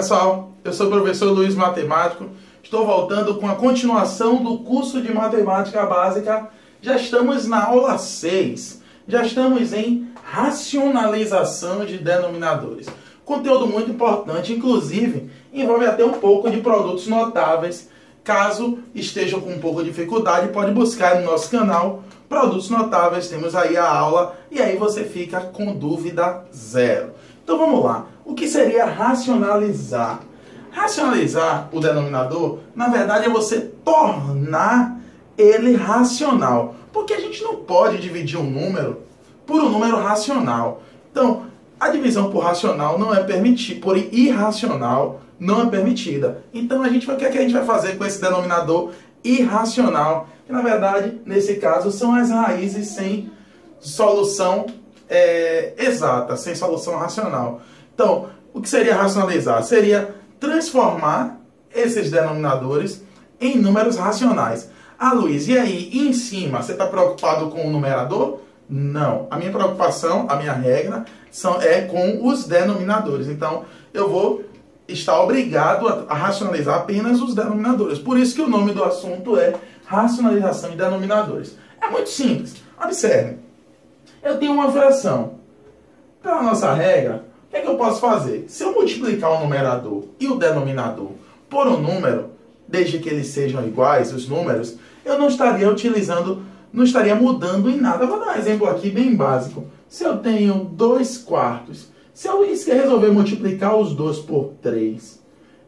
pessoal, eu sou o professor Luiz Matemático, estou voltando com a continuação do curso de Matemática Básica. Já estamos na aula 6, já estamos em racionalização de denominadores. Conteúdo muito importante, inclusive envolve até um pouco de produtos notáveis. Caso estejam com um pouco de dificuldade, pode buscar no nosso canal Produtos Notáveis, temos aí a aula e aí você fica com dúvida zero. Então vamos lá, o que seria racionalizar? Racionalizar o denominador, na verdade, é você tornar ele racional. Porque a gente não pode dividir um número por um número racional. Então, a divisão por racional não é permitida, por irracional não é permitida. Então, o que é que a gente vai fazer com esse denominador irracional? Que, na verdade, nesse caso, são as raízes sem solução exata, sem solução racional. Então, o que seria racionalizar? Seria transformar esses denominadores em números racionais. Ah, Luiz, e aí, e em cima, você está preocupado com o numerador? Não. A minha preocupação, a minha regra, é com os denominadores. Então, eu vou estar obrigado a racionalizar apenas os denominadores. Por isso que o nome do assunto é racionalização de denominadores. É muito simples. Observe. Eu tenho uma fração. Pela nossa regra, o que é que eu posso fazer? Se eu multiplicar o numerador e o denominador por um número, desde que eles sejam iguais, os números, eu não estaria mudando em nada. Vou dar um exemplo aqui bem básico. Se eu tenho 2/4, se eu resolver multiplicar os 2 por 3,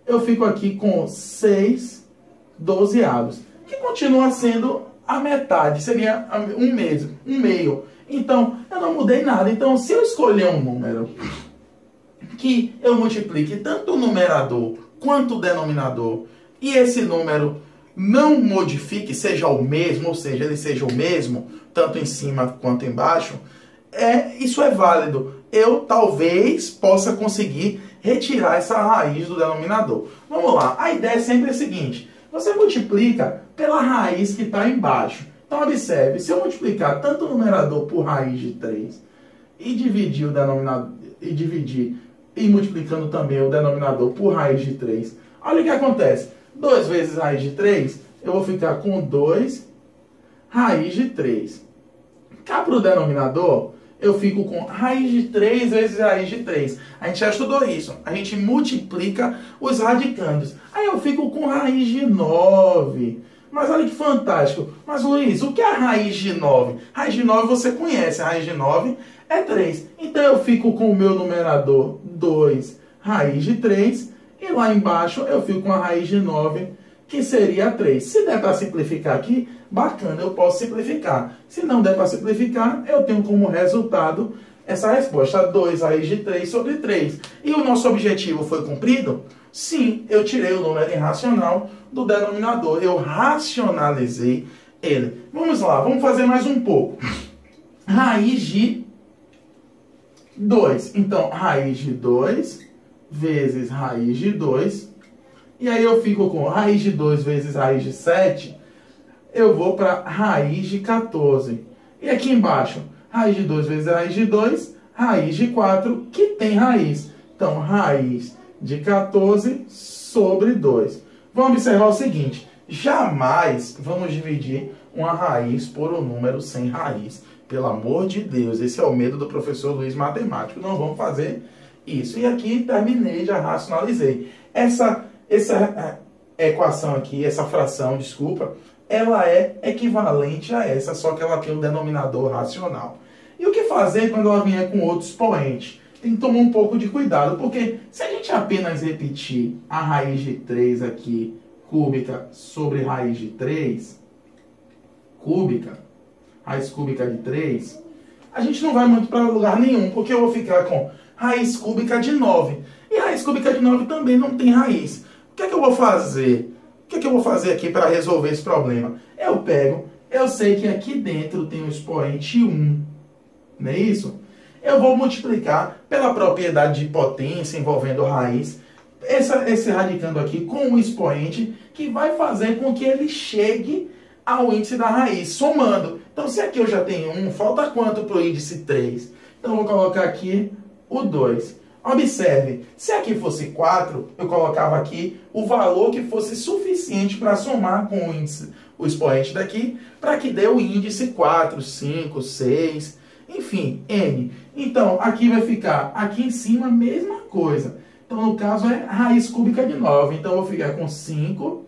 eu fico aqui com 6/12, que continua sendo a metade, seria um meio. Então, eu não mudei nada. Então, se eu escolher um número que eu multiplique tanto o numerador quanto o denominador, e esse número não modifique, seja o mesmo, ou seja, ele seja o mesmo, tanto em cima quanto embaixo, isso é válido. Eu talvez possa conseguir retirar essa raiz do denominador. Vamos lá, a ideia é sempre a seguinte: você multiplica pela raiz que está embaixo. Então observe, se eu multiplicar tanto o numerador por raiz de 3 e dividir o denominador, e multiplicando também o denominador por raiz de 3, olha o que acontece. 2 vezes raiz de 3, eu vou ficar com 2 raiz de 3. Cá para o denominador, eu fico com raiz de 3 vezes raiz de 3. A gente já estudou isso. A gente multiplica os radicandos. Aí eu fico com raiz de 9. Mas olha que fantástico. Mas Luiz, o que é a raiz de 9? Raiz de 9 você conhece. A raiz de 9 é 3. Então eu fico com o meu numerador 2 raiz de 3. E lá embaixo eu fico com a raiz de 9, que seria 3. Se der para simplificar aqui, bacana, eu posso simplificar. Se não der para simplificar, eu tenho como resultado essa resposta, 2 raiz de 3 sobre 3. E o nosso objetivo foi cumprido? Sim, eu tirei o número irracional do denominador. Eu racionalizei ele. Vamos lá, vamos fazer mais um pouco. Raiz de 2. Então, raiz de 2 vezes raiz de 2. E aí eu fico com raiz de 2 vezes raiz de 7. Eu vou para raiz de 14. E aqui embaixo, raiz de 2 vezes raiz de 2, raiz de 4, que tem raiz. Então, raiz de 14 sobre 2. Vamos observar o seguinte: jamais vamos dividir uma raiz por um número sem raiz. Pelo amor de Deus, esse é o medo do professor Luiz Matemático. Não vamos fazer isso. E aqui terminei, já racionalizei. Essa equação aqui, essa fração, desculpa, ela é equivalente a essa, só que ela tem um denominador racional. E o que fazer quando ela vier com outro expoente? Tem que tomar um pouco de cuidado, porque se a gente apenas repetir a raiz de 3 aqui, cúbica, sobre raiz de 3, cúbica, raiz cúbica de 3, a gente não vai muito para lugar nenhum, porque eu vou ficar com raiz cúbica de 9. E raiz cúbica de 9 também não tem raiz. O que é que eu vou fazer? O que é que eu vou fazer aqui para resolver esse problema? Eu sei que aqui dentro tem o expoente 1, não é isso? Eu vou multiplicar pela propriedade de potência envolvendo raiz, esse radicando aqui com o expoente, que vai fazer com que ele chegue ao índice da raiz, somando. Então, se aqui eu já tenho 1, falta quanto para o índice 3? Então, eu vou colocar aqui o 2. Observe, se aqui fosse 4, eu colocava aqui o valor que fosse suficiente para somar com o índice, o expoente daqui, para que dê o índice 4, 5, 6, enfim, n. Então, aqui vai ficar, aqui em cima, a mesma coisa. Então, no caso, é raiz cúbica de 9. Então, eu vou ficar com 5,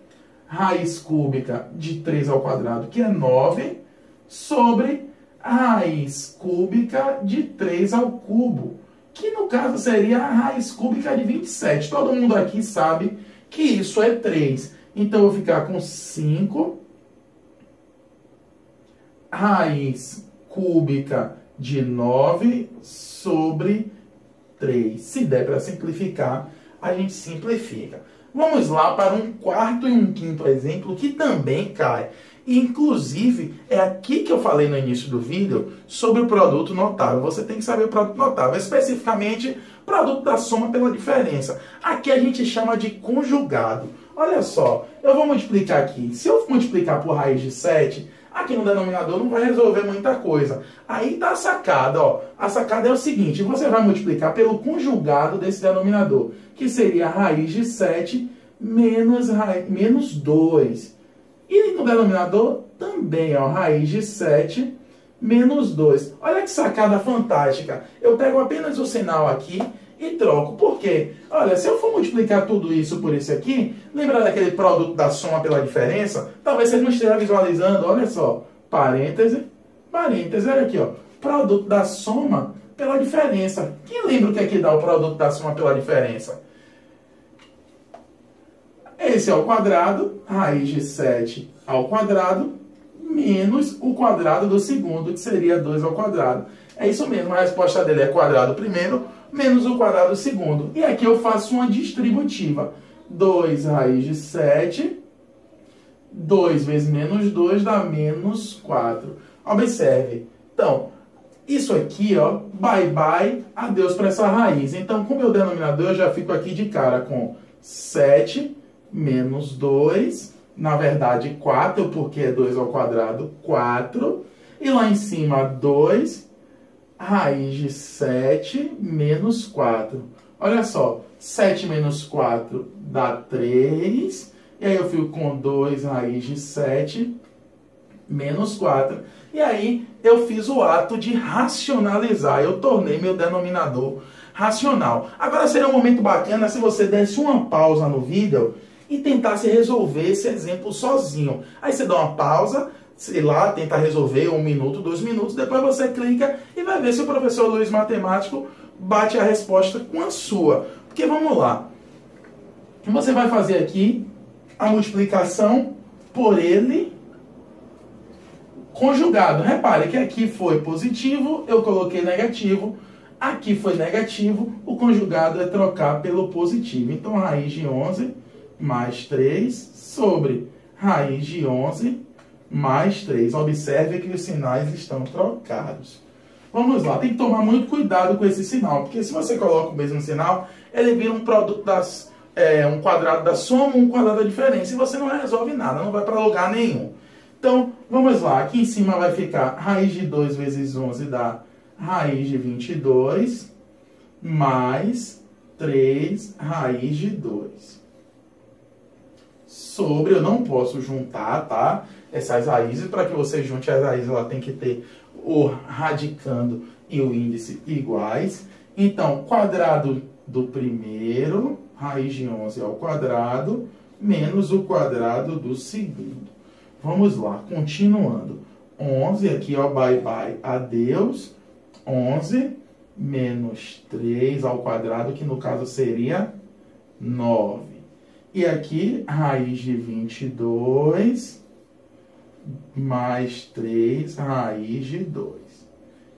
raiz cúbica de 3 ao quadrado, que é 9, sobre raiz cúbica de 3 ao cubo, que no caso seria a raiz cúbica de 27. Todo mundo aqui sabe que isso é 3. Então, eu vou ficar com 5 raiz cúbica de 9 sobre 3. Se der para simplificar, a gente simplifica. Vamos lá para um quarto e um quinto exemplo que também cai. Inclusive, é aqui que eu falei no início do vídeo sobre o produto notável. Você tem que saber o produto notável, especificamente produto da soma pela diferença. Aqui a gente chama de conjugado. Olha só, eu vou multiplicar aqui. Se eu multiplicar por raiz de 7, aqui no denominador não vai resolver muita coisa. Aí está a sacada, ó. A sacada é o seguinte, você vai multiplicar pelo conjugado desse denominador, que seria raiz de 7 menos 2. E no denominador também, ó, raiz de 7 menos 2. Olha que sacada fantástica. Eu pego apenas o sinal aqui e troco. Por quê? Olha, se eu for multiplicar tudo isso por isso aqui, lembra daquele produto da soma pela diferença? Talvez você não esteja visualizando, olha só, parêntese, parêntese, olha aqui, ó, produto da soma pela diferença. Quem lembra o que é que dá o produto da soma pela diferença? Esse é o quadrado, raiz de 7 ao quadrado, menos o quadrado do segundo, que seria 2 ao quadrado. É isso mesmo, a resposta dele é quadrado primeiro, menos o quadrado segundo. E aqui eu faço uma distributiva. 2 raiz de 7, 2 vezes menos 2 dá menos 4. Observe. Então, isso aqui, ó, bye bye, adeus para essa raiz. Então, com o meu denominador, eu já fico aqui de cara com 7 menos 2, na verdade 4, porque é 2 ao quadrado, 4. E lá em cima, 2 raiz de 7 menos 4. Olha só, 7 menos 4 dá 3. E aí eu fico com 2 raiz de 7 menos 4. E aí eu fiz o ato de racionalizar. Eu tornei meu denominador racional. Agora seria um momento bacana se você desse uma pausa no vídeo e tentasse resolver esse exemplo sozinho. Aí você dá uma pausa, sei lá, tenta resolver 1 minuto, 2 minutos, depois você clica e vai ver se o professor Luiz Matemático bate a resposta com a sua. Porque vamos lá. Você vai fazer aqui a multiplicação por ele conjugado. Repare que aqui foi positivo, eu coloquei negativo. Aqui foi negativo, o conjugado é trocar pelo positivo. Então, raiz de 11 mais 3 sobre raiz de 11 mais 3. Observe que os sinais estão trocados. Vamos lá, tem que tomar muito cuidado com esse sinal, porque se você coloca o mesmo sinal, ele vira um produto das... um quadrado da soma, um quadrado da diferença, e você não resolve nada, não vai para lugar nenhum. Então, vamos lá, aqui em cima vai ficar raiz de 2 vezes 11 dá raiz de 22, mais 3 raiz de 2. Sobre, eu não posso juntar, tá? Essas raízes, para que você junte as raízes, ela tem que ter o radicando e o índice iguais. Então, quadrado do primeiro, raiz de 11 ao quadrado, menos o quadrado do segundo. Vamos lá, continuando. 11, aqui, ó, bye bye, adeus. 11 menos 3 ao quadrado, que no caso seria 9. E aqui, raiz de 22 mais 3 raiz de 2.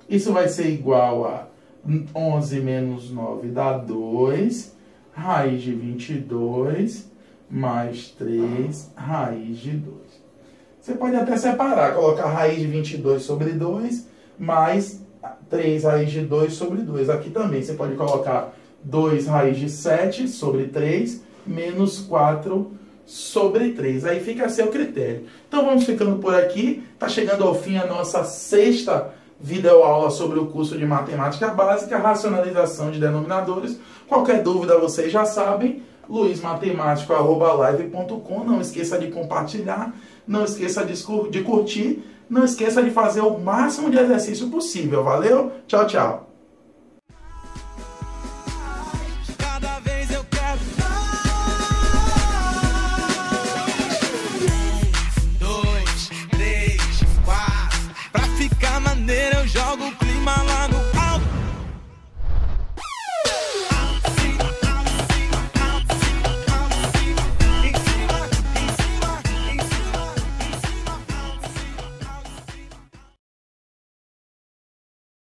Isso vai ser igual a 11 menos 9 dá 2, raiz de 22 mais 3 raiz de 2. Você pode até separar, colocar raiz de 22 sobre 2 mais 3 raiz de 2 sobre 2. Aqui também você pode colocar 2 raiz de 7 sobre 3 menos 4 sobre 3. Aí fica a seu critério. Então vamos ficando por aqui. Está chegando ao fim a nossa sexta videoaula sobre o curso de matemática básica, racionalização de denominadores. Qualquer dúvida vocês já sabem, luismatemático@live.com. Não esqueça de compartilhar, não esqueça de curtir, não esqueça de fazer o máximo de exercício possível. Valeu? Tchau, tchau.